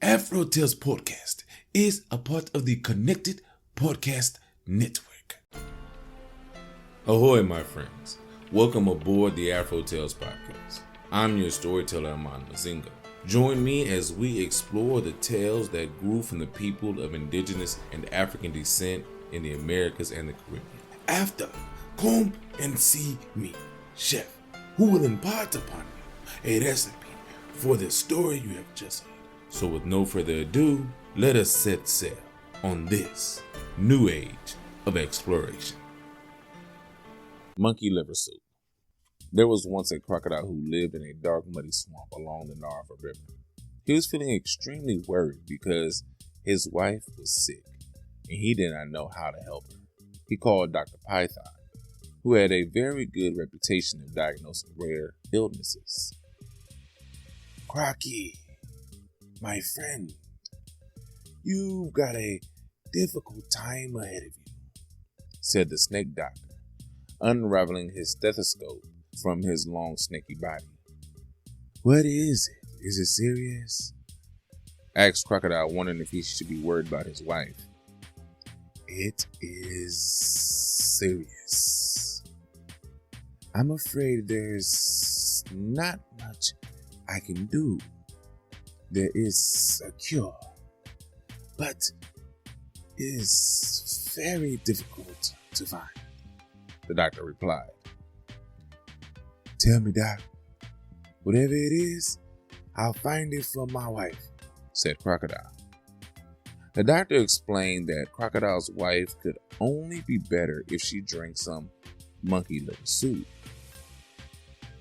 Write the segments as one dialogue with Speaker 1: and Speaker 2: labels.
Speaker 1: AfroTales Podcast is a part of the Connected Podcast Network.
Speaker 2: Ahoy, my friends. Welcome aboard the AfroTales Podcast. I'm your storyteller, Aman Mazinga. Join me as we explore the tales that grew from the people of indigenous and African descent in the Americas and the Caribbean.
Speaker 1: After, come and see me, chef, who will impart upon you a recipe for the story you have just heard.
Speaker 2: So with no further ado, let us set sail on this new age of exploration. Monkey liver soup. There was once a crocodile who lived in a dark, muddy swamp along the Narva River. He was feeling extremely worried because his wife was sick and he did not know how to help her. He called Dr. Python, who had a very good reputation of diagnosing rare illnesses.
Speaker 1: Crocky, my friend, you've got a difficult time ahead of you,
Speaker 2: said the snake doctor, unraveling his stethoscope from his long snaky body.
Speaker 1: What is it? Is it serious?
Speaker 2: Asked Crocodile, wondering if he should be worried about his wife.
Speaker 1: It is serious. I'm afraid there's not much I can do. There is a cure, but it is very difficult to find,
Speaker 2: the doctor replied.
Speaker 1: Tell me, Doc, whatever it is, I'll find it for my wife,
Speaker 2: said Crocodile. The doctor explained that Crocodile's wife could only be better if she drank some monkey liver soup.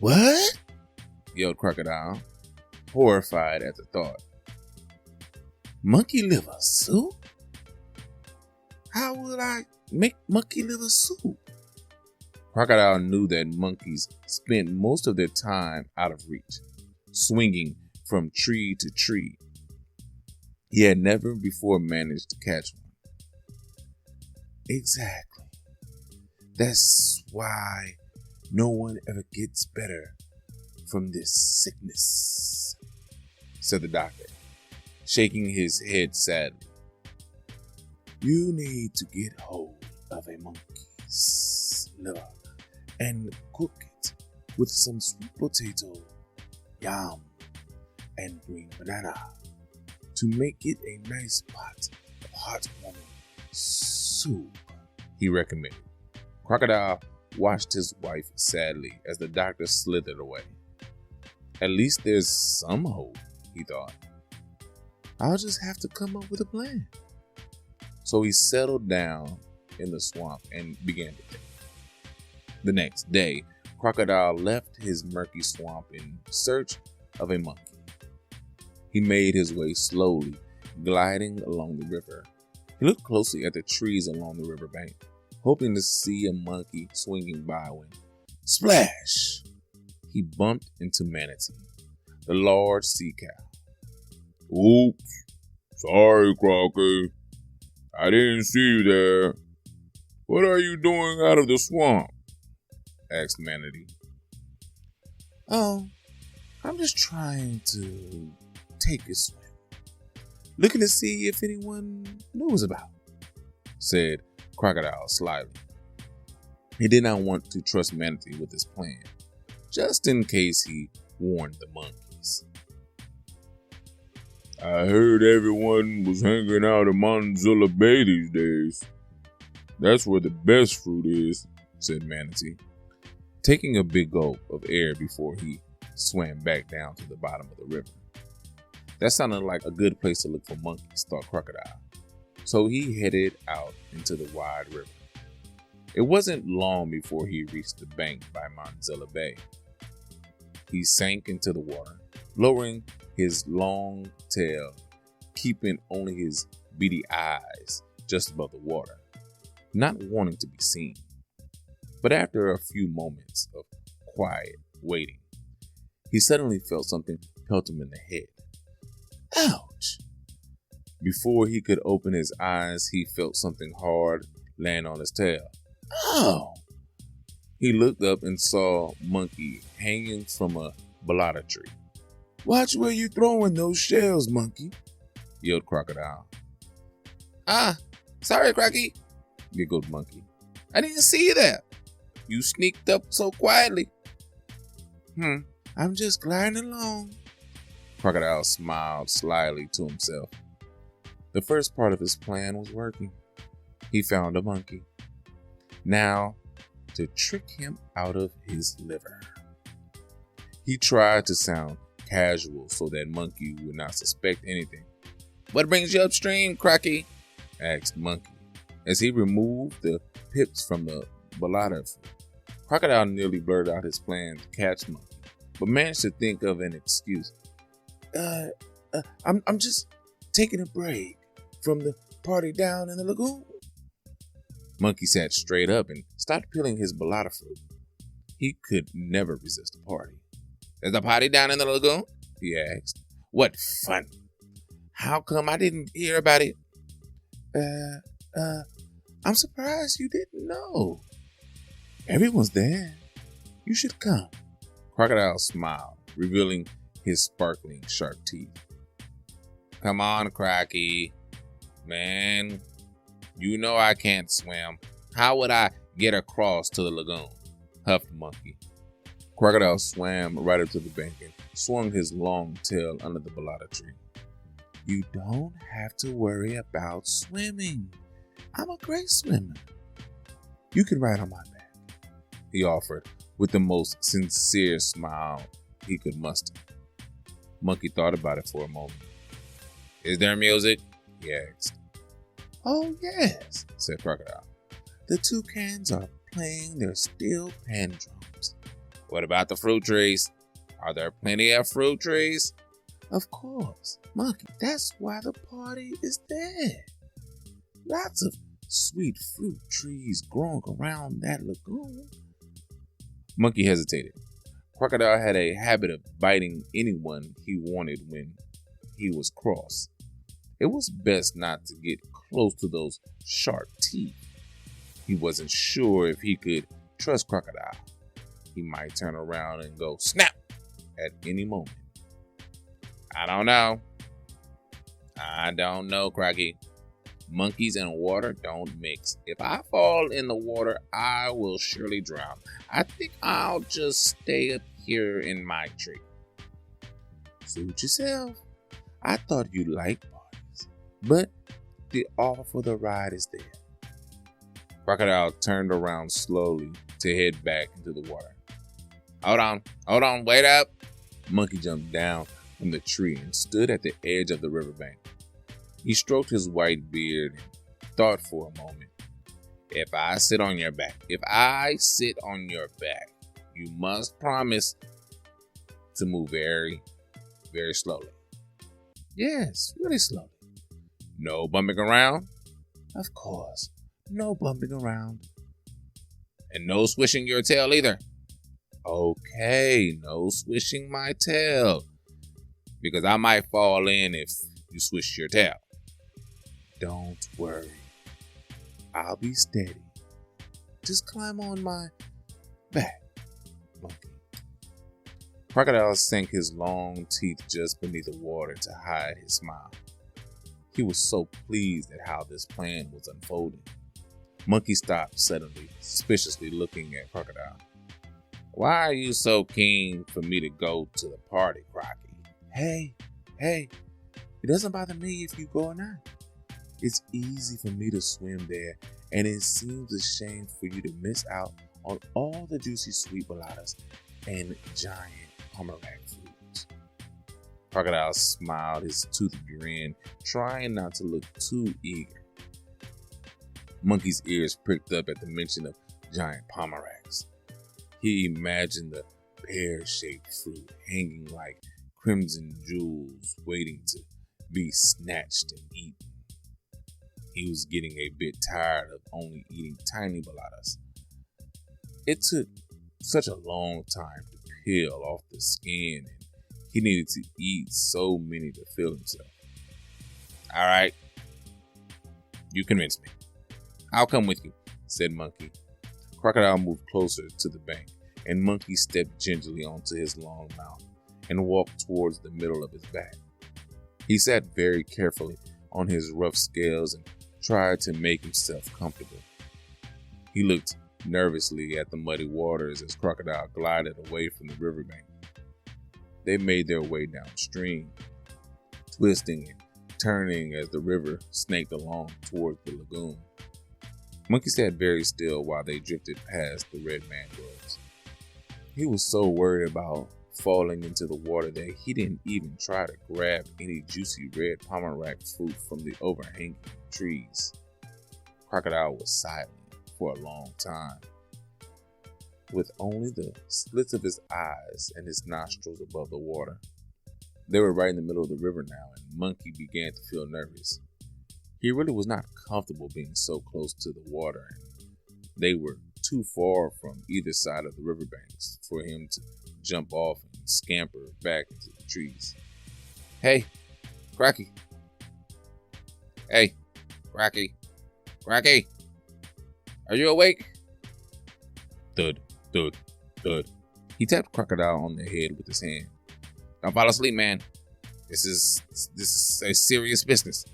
Speaker 1: What?
Speaker 2: Yelled Crocodile, horrified at the thought.
Speaker 1: Monkey liver soup? How will I make monkey liver soup?
Speaker 2: Crocodile knew that monkeys spent most of their time out of reach, swinging from tree to tree. He had never before managed to catch one.
Speaker 1: Exactly. That's why no one ever gets better from this sickness,
Speaker 2: said the doctor, shaking his head sadly.
Speaker 1: You need to get hold of a monkey's liver and cook it with some sweet potato, yam, and green banana to make it a nice pot of heartwarming soup,
Speaker 2: he recommended. Crocodile watched his wife sadly as the doctor slithered away. At least there's some hope, he thought.
Speaker 1: I'll just have to come up with a plan.
Speaker 2: So he settled down in the swamp and began to think. The next day, Crocodile left his murky swamp in search of a monkey. He made his way slowly, gliding along the river. He looked closely at the trees along the riverbank, hoping to see a monkey swinging by when, splash! He bumped into Manatee, the large sea cow.
Speaker 3: Oops, sorry, Crocky. I didn't see you there. What are you doing out of the swamp?
Speaker 2: Asked Manatee.
Speaker 1: Oh, I'm just trying to take a swim. Looking to see if anyone knows about,
Speaker 2: said Crocodile slyly. He did not want to trust Manatee with his plan, just in case he warned the monkeys.
Speaker 3: I heard everyone was hanging out in Manzilla Bay these days. That's where the best fruit is,
Speaker 2: said Manatee, taking a big gulp of air before he swam back down to the bottom of the river. That sounded like a good place to look for monkeys, thought Crocodile. So he headed out into the wide river. It wasn't long before he reached the bank by Manzilla Bay. He sank into the water, lowering his long tail, keeping only his beady eyes just above the water, not wanting to be seen. But after a few moments of quiet waiting, he suddenly felt something pelt him in the head.
Speaker 1: Ouch!
Speaker 2: Before he could open his eyes, he felt something hard land on his tail.
Speaker 1: Oh!
Speaker 2: He looked up and saw Monkey hanging from a balata tree.
Speaker 1: Watch where you throwing those shells, Monkey,
Speaker 2: yelled Crocodile.
Speaker 4: Ah, sorry, Crocky,
Speaker 2: Giggled Monkey.
Speaker 4: I didn't see you there. You sneaked up so quietly.
Speaker 1: I'm just gliding along.
Speaker 2: Crocodile smiled slyly to himself. The first part of his plan was working. He found a monkey. Now, to trick him out of his liver. He tried to sound casual so that Monkey would not suspect anything.
Speaker 4: What brings you upstream, Crocky?
Speaker 2: Asked Monkey as he removed the pips from the balata fruit. Crocodile nearly blurted out his plan to catch Monkey, but managed to think of an excuse.
Speaker 1: I'm just taking a break from the party down in the lagoon.
Speaker 2: Monkey sat straight up and stopped peeling his balata fruit. He could never resist a party.
Speaker 4: There's a party down in the lagoon?
Speaker 2: He asked.
Speaker 4: What fun. How come I didn't hear about it?
Speaker 1: I'm surprised you didn't know. Everyone's there. You should come.
Speaker 2: Crocodile smiled, revealing his sparkling sharp teeth.
Speaker 4: Come on, Crocky. Man, you know I can't swim. How would I get across to the lagoon?
Speaker 2: Huffed Monkey. Crocodile swam right up to the bank and swung his long tail under the balata tree.
Speaker 1: You don't have to worry about swimming. I'm a great swimmer. You can ride on my back,
Speaker 2: he offered with the most sincere smile he could muster. Monkey thought about it for a moment.
Speaker 4: Is there music?
Speaker 2: He asked.
Speaker 1: Oh, yes,
Speaker 2: said Crocodile.
Speaker 1: The toucans are playing their steel pan drums.
Speaker 4: What about the fruit trees? Are there plenty of fruit trees?
Speaker 1: Of course, Monkey. That's why the party is there. Lots of sweet fruit trees growing around that lagoon.
Speaker 2: Monkey hesitated. Crocodile had a habit of biting anyone he wanted when he was cross. It was best not to get close to those sharp teeth. He wasn't sure if he could trust Crocodile. He might turn around and go snap at any moment.
Speaker 4: I don't know, Crocky. Monkeys and water don't mix. If I fall in the water, I will surely drown. I think I'll just stay up here in my tree.
Speaker 1: Suit yourself. I thought you liked parties, but the offer for the ride is there.
Speaker 2: Crocodile turned around slowly to head back into the water.
Speaker 4: Hold on, wait up.
Speaker 2: Monkey jumped down from the tree and stood at the edge of the riverbank. He stroked his white beard and thought for a moment.
Speaker 4: If I sit on your back, you must promise to move very, very slowly.
Speaker 1: Yes, really slowly.
Speaker 4: No bumping around?
Speaker 1: Of course, no bumping around.
Speaker 4: And no swishing your tail either.
Speaker 2: Okay, no swishing my tail.
Speaker 4: Because I might fall in if you swish your tail.
Speaker 1: Don't worry. I'll be steady. Just climb on my back, Monkey.
Speaker 2: Crocodile sank his long teeth just beneath the water to hide his smile. He was so pleased at how this plan was unfolding. Monkey stopped suddenly, suspiciously looking at Crocodile.
Speaker 4: Why are you so keen for me to go to the party, Crocky?
Speaker 1: Hey, it doesn't bother me if you go or not. It's easy for me to swim there, and it seems a shame for you to miss out on all the juicy sweet balatas and giant pomegranate fruits.
Speaker 2: Crocodile smiled his toothed grin, trying not to look too eager. Monkey's ears pricked up at the mention of giant pomegranates. He imagined the pear-shaped fruit hanging like crimson jewels waiting to be snatched and eaten. He was getting a bit tired of only eating tiny balatas. It took such a long time to peel off the skin, and he needed to eat so many to fill himself.
Speaker 4: All right, you convinced me. I'll come with you,
Speaker 2: said Monkey. Crocodile moved closer to the bank, and Monkey stepped gingerly onto his long mouth and walked towards the middle of his back. He sat very carefully on his rough scales and tried to make himself comfortable. He looked nervously at the muddy waters as Crocodile glided away from the riverbank. They made their way downstream, twisting and turning as the river snaked along towards the lagoon. Monkey sat very still while they drifted past the red mangroves. He was so worried about falling into the water that he didn't even try to grab any juicy red pomegranate fruit from the overhanging trees. Crocodile was silent for a long time, with only the slits of his eyes and his nostrils above the water. They were right in the middle of the river now, and Monkey began to feel nervous. He really was not comfortable being so close to the water, and they were too far from either side of the riverbanks for him to jump off and scamper back into the trees.
Speaker 4: Hey, Crocky. Hey, Crocky. Crocky. Are you awake?
Speaker 2: Thud, thud, thud. He tapped Crocodile on the head with his hand.
Speaker 4: Don't fall asleep, man. This is a serious business.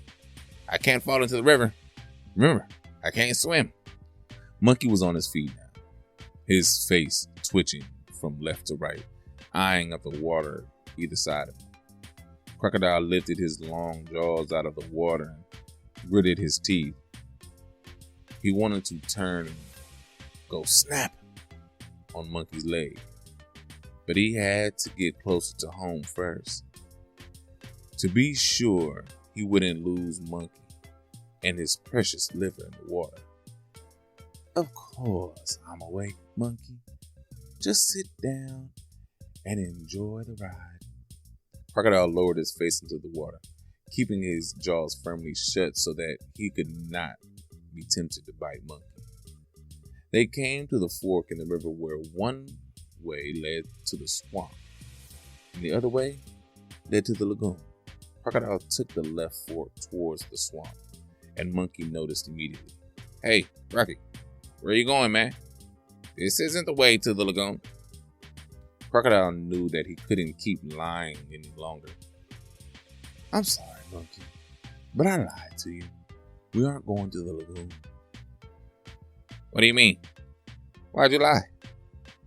Speaker 4: I can't fall into the river. Remember, I can't swim.
Speaker 2: Monkey was on his feet now, his face twitching from left to right, eyeing up the water either side of him. Crocodile lifted his long jaws out of the water and gritted his teeth. He wanted to turn and go snap on Monkey's leg, but he had to get closer to home first, to be sure he wouldn't lose Monkey and his precious liver in the water.
Speaker 1: Of course I'm awake, Monkey. Just sit down and enjoy the ride.
Speaker 2: Crocodile lowered his face into the water, keeping his jaws firmly shut so that he could not be tempted to bite Monkey. They came to the fork in the river where one way led to the swamp, and the other way led to the lagoon. Crocodile took the left fork towards the swamp, and Monkey noticed immediately.
Speaker 4: Hey, Crocky, where are you going, man? This isn't the way to the lagoon.
Speaker 2: Crocodile knew that he couldn't keep lying any longer.
Speaker 1: I'm sorry, Monkey, but I lied to you. We aren't going to the lagoon.
Speaker 4: What do you mean? Why'd you lie?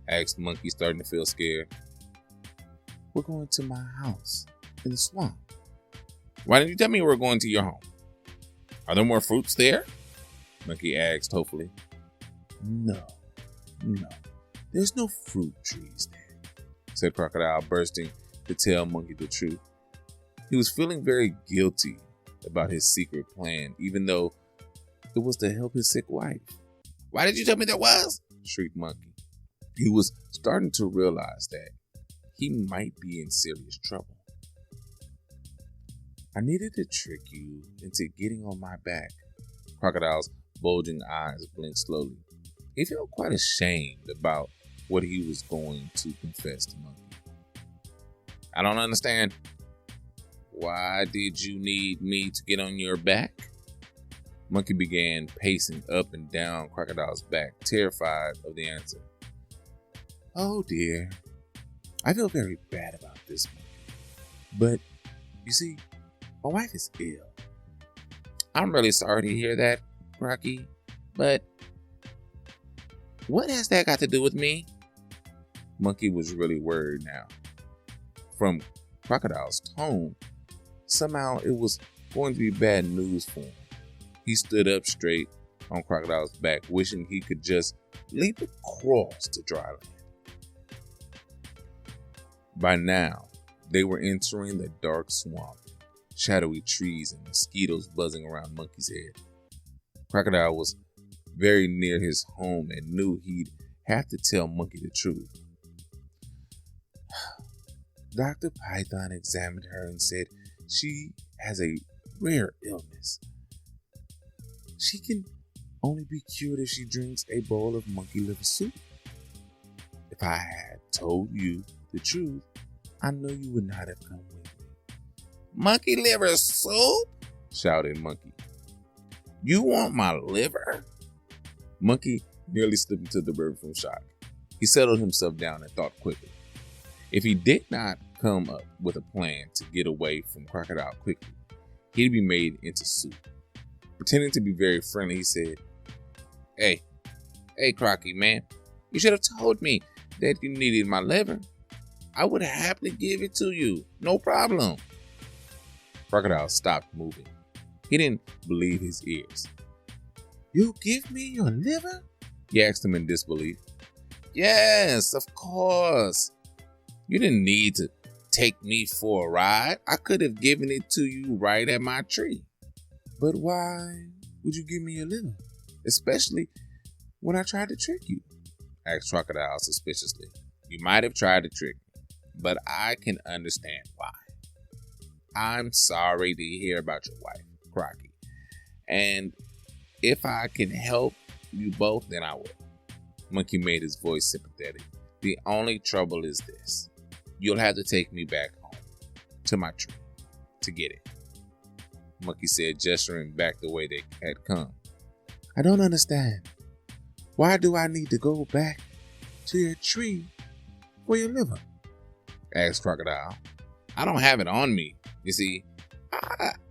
Speaker 2: Asked Monkey, starting to feel scared.
Speaker 1: We're going to my house in the swamp.
Speaker 4: Why didn't you tell me we were going to your home? Are there more fruits there?
Speaker 2: Monkey asked hopefully.
Speaker 1: No. There's no fruit trees there,
Speaker 2: said Crocodile, bursting to tell Monkey the truth. He was feeling very guilty about his secret plan, even though it was to help his sick wife.
Speaker 4: Why did you tell me there was?
Speaker 2: Shrieked Monkey. He was starting to realize that he might be in serious trouble.
Speaker 1: I needed to trick you into getting on my back.
Speaker 2: Crocodile's bulging eyes blinked slowly. He felt quite ashamed about what he was going to confess to Monkey.
Speaker 4: I don't understand. Why did you need me to get on your back?
Speaker 2: Monkey began pacing up and down Crocodile's back, terrified of the answer.
Speaker 1: Oh dear, I feel very bad about this, Monkey. But, you see, my wife is ill.
Speaker 4: I'm really sorry to hear that, Crocky, but what has that got to do with me?
Speaker 2: Monkey was really worried now. From Crocodile's tone, somehow it was going to be bad news for him. He stood up straight on Crocodile's back, wishing he could just leap across to dry land. By now, they were entering the dark swamp, shadowy trees and mosquitoes buzzing around Monkey's head. Crocodile was very near his home and knew he'd have to tell Monkey the truth.
Speaker 1: Dr. Python examined her and said she has a rare illness. She can only be cured if she drinks a bowl of monkey liver soup. If I had told you the truth, I know you would not have come with me.
Speaker 4: Monkey liver soup?
Speaker 2: Shouted Monkey.
Speaker 4: You want my liver?
Speaker 2: Monkey nearly slipped into the river from shock. He settled himself down and thought quickly. If he did not come up with a plan to get away from Crocodile quickly, he'd be made into soup. Pretending to be very friendly, he said, Hey, Crocky, man, you should have told me that you needed my liver. I would happily give it to you, no problem. Crocodile stopped moving. He didn't believe his ears. You give me your liver? He asked him in disbelief. Yes, of course. You didn't need to take me for a ride. I could have given it to you right at my tree. But why would you give me your liver? Especially when I tried to trick you, asked Crocodile suspiciously. You might have tried to trick me, but I can understand why. I'm sorry to hear about your wife, Crocky. And if I can help you both, then I will. Monkey made his voice sympathetic. The only trouble is this. You'll have to take me back home to my tree to get it. Monkey said, gesturing back the way they had come. I don't understand. Why do I need to go back to your tree for your liver? Asked Crocodile. I don't have it on me. You see,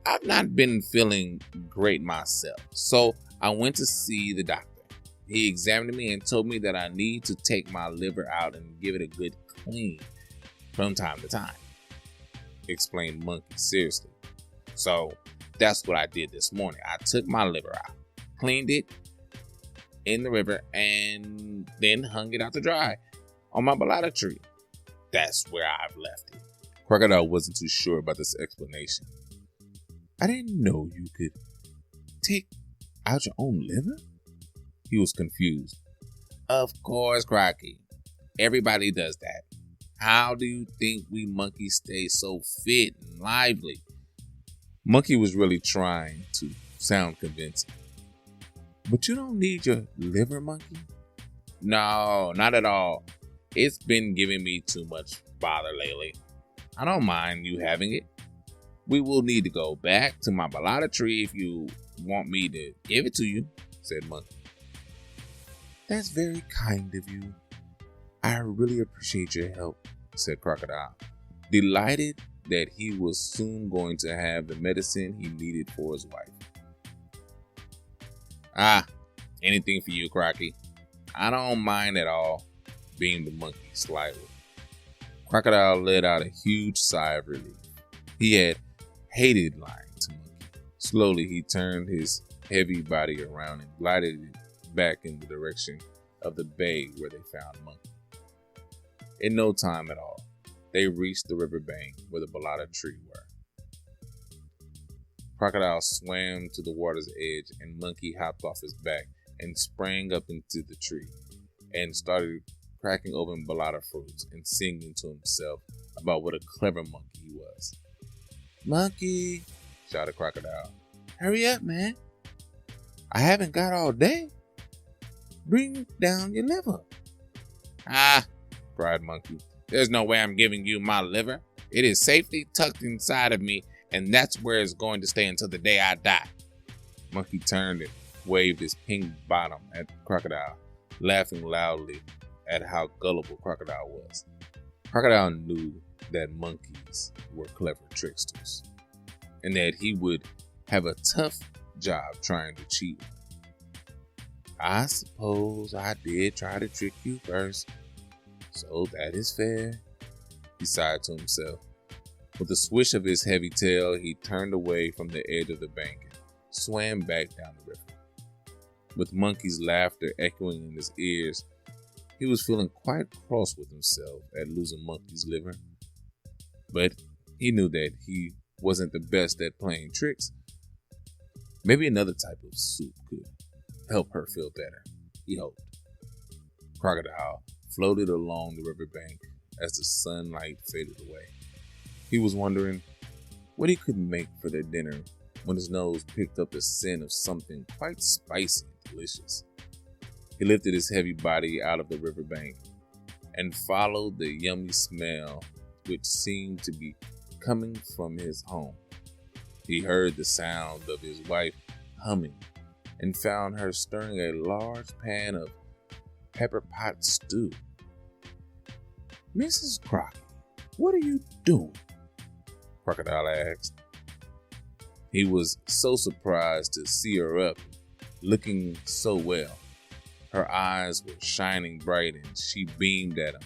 Speaker 2: I've not been feeling great myself, so I went to see the doctor. He examined me and told me that I need to take my liver out and give it a good clean from time to time, explained Monkey seriously. So that's what I did this morning. I took my liver out, cleaned it in the river, and then hung it out to dry on my balata tree. That's where I've left it. Crocodile wasn't too sure about this explanation. I didn't know you could take out your own liver? He was confused. Of course, Crocky. Everybody does that. How do you think we monkeys stay so fit and lively? Monkey was really trying to sound convincing. But you don't need your liver, Monkey? No, not at all. It's been giving me too much bother lately. I don't mind you having it. We will need to go back to my balata tree if you want me to give it to you, said Monkey. That's very kind of you. I really appreciate your help, said Crocodile, delighted that he was soon going to have the medicine he needed for his wife. Anything for you, Crocky. I don't mind at all, beamed the Monkey slyly. Crocodile let out a huge sigh of relief. He had hated lying to Monkey. Slowly, he turned his heavy body around and glided back in the direction of the bay where they found Monkey. In no time at all, they reached the river bank where the balata tree were. Crocodile swam to the water's edge, and Monkey hopped off his back and sprang up into the tree and started cracking open balata fruits and singing to himself about what a clever monkey he was. Monkey, shouted Crocodile, hurry up, man. I haven't got all day. Bring down your liver. Cried Monkey. There's no way I'm giving you my liver. It is safely tucked inside of me, and that's where it's going to stay until the day I die. Monkey turned and waved his pink bottom at Crocodile, laughing loudly at how gullible Crocodile was. Crocodile knew that monkeys were clever tricksters, and that he would have a tough job trying to cheat. I suppose I did try to trick you first, so that is fair, he sighed to himself. With a swish of his heavy tail, he turned away from the edge of the bank and swam back down the river. With Monkey's laughter echoing in his ears, he was feeling quite cross with himself at losing Monkey's liver. But he knew that he wasn't the best at playing tricks. Maybe another type of soup could help her feel better, he hoped. Crocodile floated along the riverbank as the sunlight faded away. He was wondering what he could make for their dinner when his nose picked up the scent of something quite spicy and delicious. He lifted his heavy body out of the riverbank and followed the yummy smell which seemed to be coming from his home. He heard the sound of his wife humming and found her stirring a large pan of pepperpot stew. Mrs. Crocky,
Speaker 1: What are you doing?
Speaker 2: Crocodile asked. He was so surprised to see her up, looking so well. Her eyes were shining bright and she beamed at him.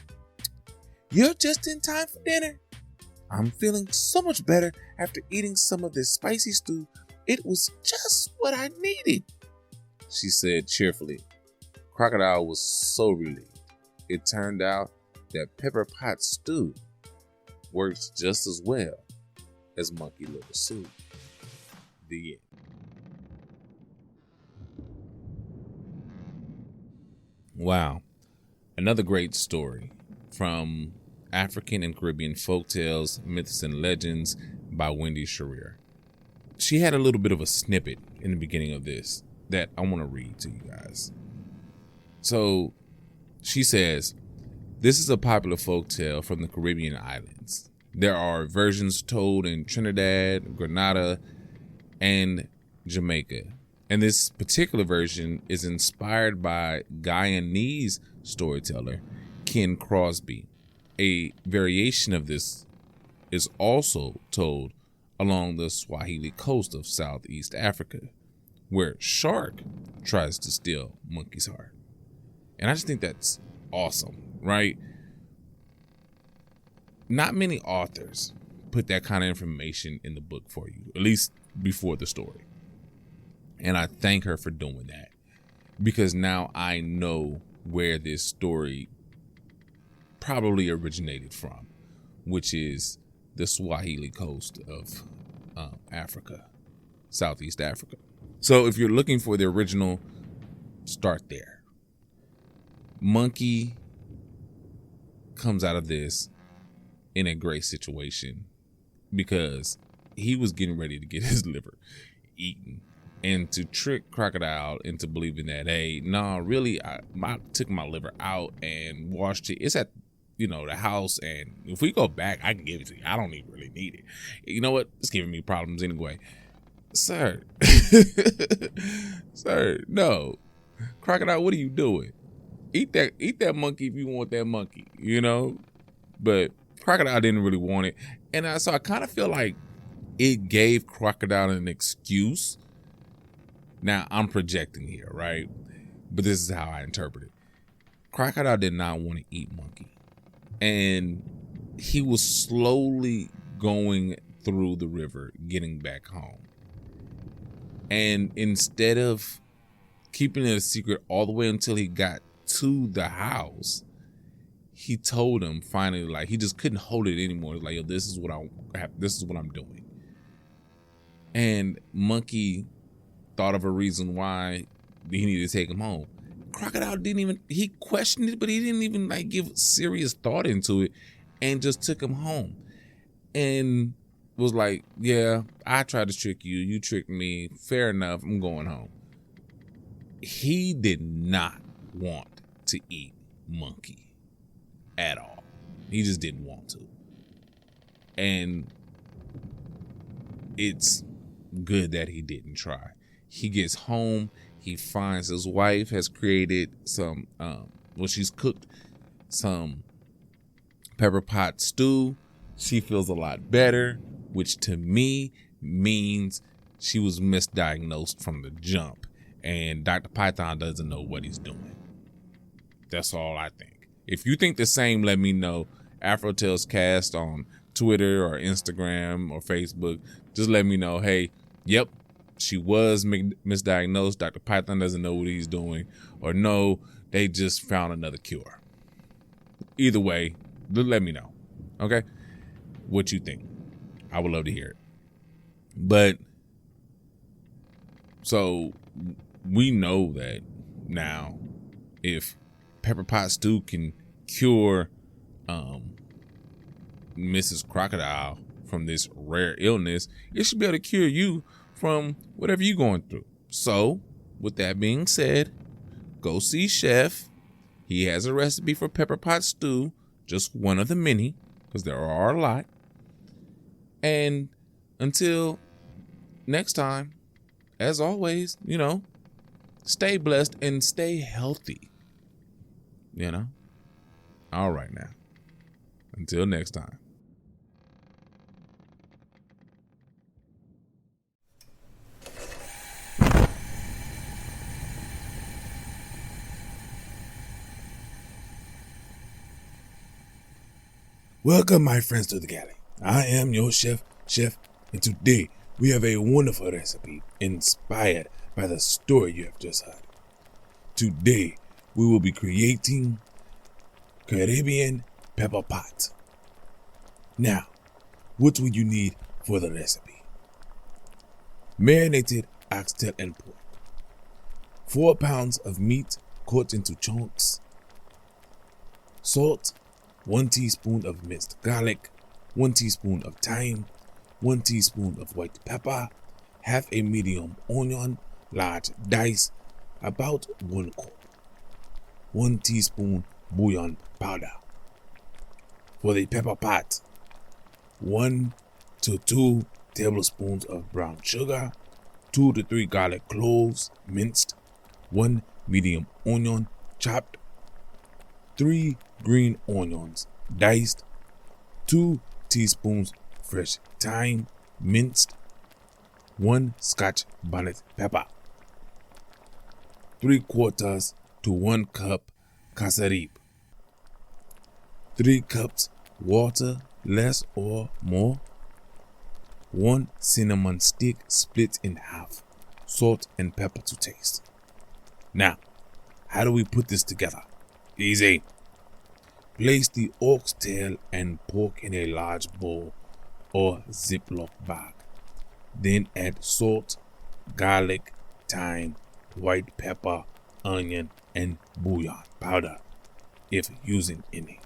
Speaker 2: You're just in time for dinner. I'm feeling so much better after eating some of this spicy stew. It was just what I needed, she said cheerfully. Crocodile was so relieved. It turned out that pepper pot stew works just as well as monkey liver soup. The end. Wow. Another great story from African and Caribbean Folktales, Myths and Legends by Wendy Shearer. She had a little bit of a snippet in the beginning of this that I want to read to you guys. So she says, this is a popular folktale from the Caribbean islands. There are versions told in Trinidad, Grenada, and Jamaica. And this particular version is inspired by Guyanese storyteller Ken Crosby. A variation of this is also told along the Swahili coast of Southeast Africa, where shark tries to steal monkey's heart. And I just think that's awesome, right? Not many authors put that kind of information in the book for you, at least before the story. And I thank her for doing that, because now I know where this story probably originated from, which is the Swahili coast of Africa, Southeast Africa. So if you're looking for the original, start there. Monkey comes out of this in a great situation because he was getting ready to get his liver eaten. And to trick Crocodile into believing that, hey, no, really, I took my liver out and washed it. It's at, the house. And if we go back, I can give it to you. I don't even really need it. You know what? It's giving me problems anyway. Sir. Sir, no. Crocodile, what are you doing? Eat that monkey if you want that monkey, But Crocodile didn't really want it. And so I kind of feel like it gave Crocodile an excuse. Now, I'm projecting here, right? But this is how I interpret it. Crocodile did not want to eat monkey. And he was slowly going through the river, getting back home. And instead of keeping it a secret all the way until he got to the house, he told him finally, like, he just couldn't hold it anymore. He's like, yo, this is what I'm doing. And Monkey thought of a reason why he needed to take him home. Crocodile he questioned it, but he didn't even give serious thought into it, and just took him home. And was like, yeah, I tried to trick you. You tricked me. Fair enough. I'm going home. He did not want to eat monkey at all. He just didn't want to. And it's good that he didn't try. He gets home. He finds his wife has created some, she's cooked some pepper pot stew. She feels a lot better, which to me means she was misdiagnosed from the jump. And Dr. Python doesn't know what he's doing. That's all I think. If you think the same, let me know. AfroTalesCast on Twitter or Instagram or Facebook. Just let me know, hey, yep, she was misdiagnosed. Dr. Python doesn't know what he's doing. Or no, they just found another cure. Either way, let me know. Okay? What you think. I would love to hear it. But, so, we know that now if pepper pot stew can cure Mrs. Crocodile from this rare illness, it should be able to cure you from whatever you're going through. So, with that being said, go see Chef. He has a recipe for pepper pot stew, just one of the many, because there are a lot. And until next time, as always, stay blessed and stay healthy. All right now. Until next time.
Speaker 1: Welcome, my friends, to the Galley. I am your chef, and today we have a wonderful recipe inspired by the story you have just heard. Today, we will be creating Caribbean Pepperpot. Now, what will you need for the recipe? Marinated oxtail and pork, 4 pounds of meat cut into chunks, salt, 1 teaspoon of minced garlic, 1 teaspoon of thyme, 1 teaspoon of white pepper, half a medium onion, large dice, about 1 cup, 1 teaspoon bouillon powder. For the pepper pot, 1 to 2 tablespoons of brown sugar, 2 to 3 garlic cloves minced, 1 medium onion chopped, 3 green onions diced, 2 teaspoons fresh thyme minced, 1 Scotch bonnet pepper, 3/4 to 1 cup cassaripe, 3 cups water, less or more, 1 cinnamon stick split in half, salt and pepper to taste. Now, how do we put this together? Easy. Place the oxtail and pork in a large bowl or Ziploc bag. Then add salt, garlic, thyme, white pepper, onion, and bouillon powder, if using any.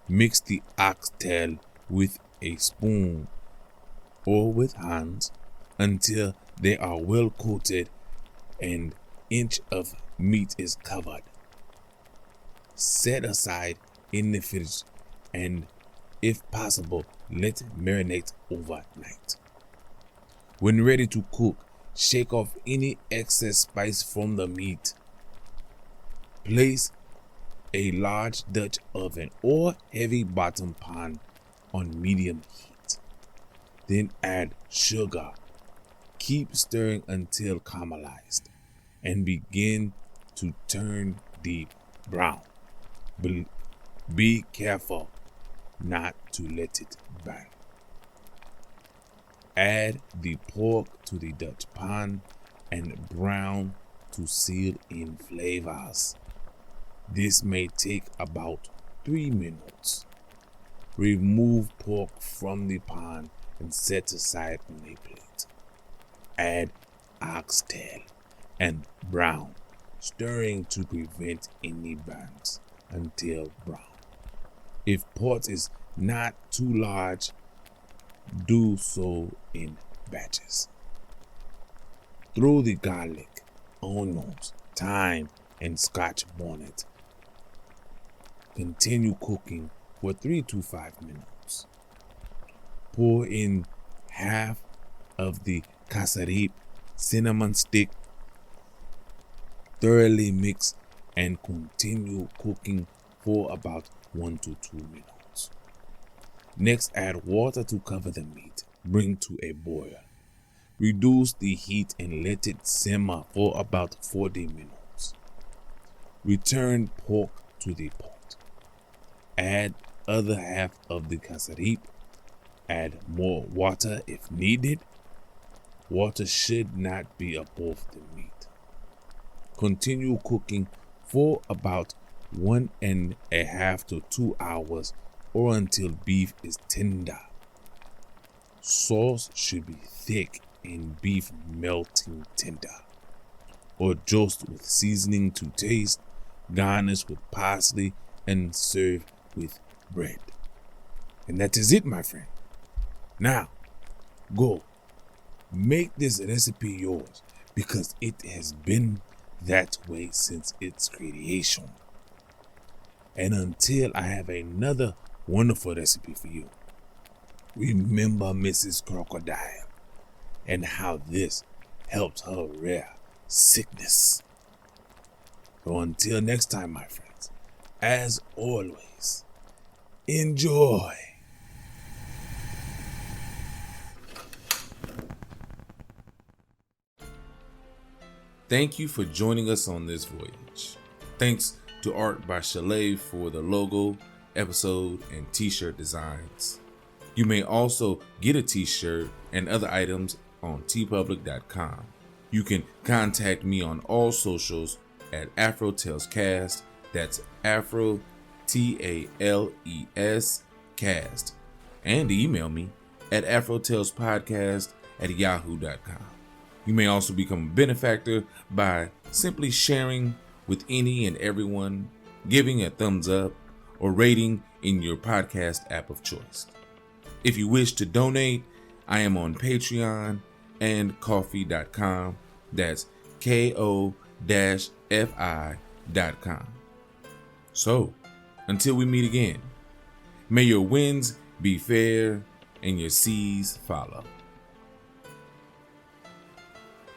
Speaker 1: Mix the oxtail with a spoon or with hands until they are well coated and inch of meat is covered. Set aside in the fridge and, if possible, let it marinate overnight. When ready to cook, shake off any excess spice from the meat. Place a large Dutch oven or heavy bottom pan on medium heat. Then add sugar. Keep stirring until caramelized and begin to turn deep brown. Be careful not to let it burn. Add the pork to the Dutch pan and brown to seal in flavors. This may take about 3 minutes. Remove pork from the pan and set aside on a plate. Add oxtail and brown, stirring to prevent any burns until brown. If pot is not too large, do so in batches. Throw the garlic, onions, thyme, and Scotch bonnet. Continue cooking for 3 to 5 minutes. Pour in half of the cassaripe cinnamon stick. Thoroughly mix and continue cooking for about 1 to 2 minutes. Next, add water to cover the meat. Bring to a boil. Reduce the heat and let it simmer for about 40 minutes. Return pork to the pot. Add other half of the cassaripe. Add more water if needed. Water should not be above the meat. Continue cooking for about 1.5 to 2 hours or until beef is tender. Sauce should be thick and beef melting tender. Or just with seasoning to taste, garnish with parsley and serve with bread. And that is it, my friend. Now, go. Make this recipe yours because it has been that way since its creation. And until I have another wonderful recipe for you, remember Mrs. Crocodile and how this helped her rare sickness. So until next time, my friends, as always, enjoy.
Speaker 2: Thank you for joining us on this voyage. Thanks to Art by Chalet for the logo episode and t-shirt designs. You may also get a t-shirt and other items on tpublic.com. You can contact me on all socials at AfroTalesCast. That's Afro TALES cast. And email me at AfroTalesPodcast@yahoo.com. You may also become a benefactor by simply sharing with any and everyone, giving a thumbs up, or rating in your podcast app of choice. If you wish to donate, I am on Patreon and Ko-fi.com. That's ko-fi.com. So, until we meet again, may your winds be fair and your seas follow.